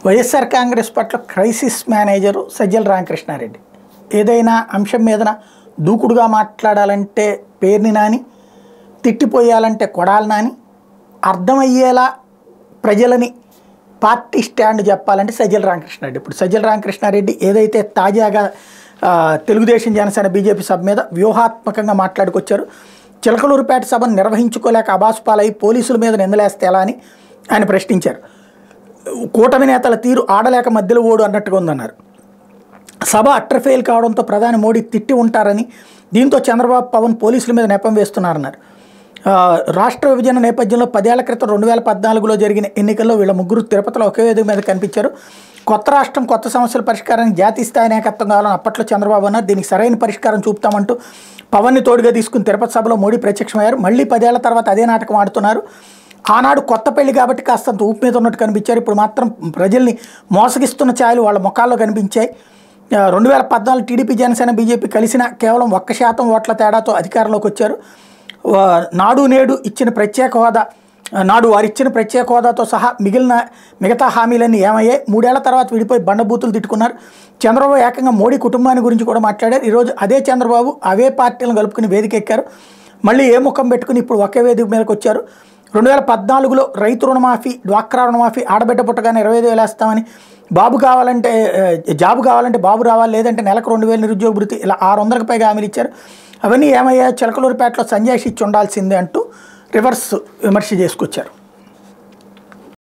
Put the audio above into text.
వైఎస్ఆర్ కాంగ్రెస్ పట్ల crisis manager Sajjala Ramakrishna Reddy. ఏదైనా అంశం మీదన దూకుడుగా మాట్లాడాలంటే పేరుని నాని, తిట్టిపోయాలంటే కొడాలి నాని, అర్థమయ్యేలా ప్రజలని పార్టీ స్టాండ్ చెప్పాలంటే సజ్జల రామకృష్ణారెడ్డి. ఇప్పుడు సజ్జల రామకృష్ణారెడ్డి ఏదైతే తాజాగా తెలుగుదేశం జనసేన బీజేపీ సభ మీద వ్యూహాత్మకంగా మాట్లాడుకొచ్చారు. చిలకలూరుపేట సభను నిర్వహించుకోలేక అబాసుపాలై పోలీసుల మీద నిందలేస్తే ఎలా అని ఆయన ప్రశ్నించారు. కూటమి నేతల తీరు ఆడలేక మధ్యలో ఓడు అన్నట్టుగా ఉందన్నారు. సభ అట్రఫెయిల్ కావడంతో ప్రధాని మోడీ తిట్టి ఉంటారని, దీంతో చంద్రబాబు పవన్ పోలీసుల మీద నెపం వేస్తున్నారన్నారు. రాష్ట్ర విభజన నేపథ్యంలో 10 ఏళ్ల క్రితం 2014లో జరిగిన ఎన్నికల్లో వీళ్ళ ముగ్గురు తిరుపతిలో ఒకే వేదిక మీద కనిపించారు. కొత్త రాష్ట్రం కొత్త సమస్యల పరిష్కారానికి జాతీయ స్థాయి నాయకత్వం కావాలని అప్పట్లో చంద్రబాబు అన్నారు. దీనికి సరైన పరిష్కారం చూపుతామంటూ పవన్ని తోడుగా తీసుకుని తిరుపతి సభలో మోడీ ప్రత్యక్షమయ్యారు. మళ్ళీ 10 ఏళ్ల తర్వాత అదే నాటకం ఆడుతున్నారు. ఆనాడు కొత్త పెళ్లి కాబట్టి కాస్తంత ఊపు మీద ఉన్నట్టు కనిపించారు. ఇప్పుడు మాత్రం ప్రజల్ని మోసగిస్తున్న ఛాయలు వాళ్ళ ముఖాల్లో కనిపించాయి. 2014 టీడీపీ జనసేన బీజేపీ కలిసిన కేవలం 1% ఓట్ల తేడాతో అధికారంలోకి వచ్చారు. నాడు నేడు ఇచ్చిన ప్రత్యేక హోదా, నాడు వారిచ్చిన ప్రత్యేక హోదాతో సహా మిగతా హామీలన్నీ ఏమయ్యాయి? 3 ఏళ్ల తర్వాత విడిపోయి బండబూతులు తిట్టుకున్నారు. చంద్రబాబు ఏకంగా మోడీ కుటుంబాన్ని గురించి కూడా మాట్లాడారు. ఈరోజు అదే చంద్రబాబు అవే పార్టీలను కలుపుకుని వేదిక ఎక్కారు. మళ్ళీ ఏ ముఖం పెట్టుకుని ఇప్పుడు ఒకే వేదిక మీదకి వచ్చారు. 2014లో రైతు రుణమాఫీ, డ్వాక్రా రుణమాఫీ, ఆడబిడ్డ పుట్టగానే 25,000 వేస్తామని, జాబు కావాలంటే బాబు రావాలి, లేదంటే నెలకు 2,000 నిరుద్యోగ భృతి, ఇలా 600కి పైగా హామీలు ఇచ్చారు. అవన్నీ ఏమయ్యా? చిలకలూరుపేటలో సంజయ్ ఇచ్చి ఉండాల్సిందే అంటూ రివర్స్ విమర్శ చేసుకొచ్చారు.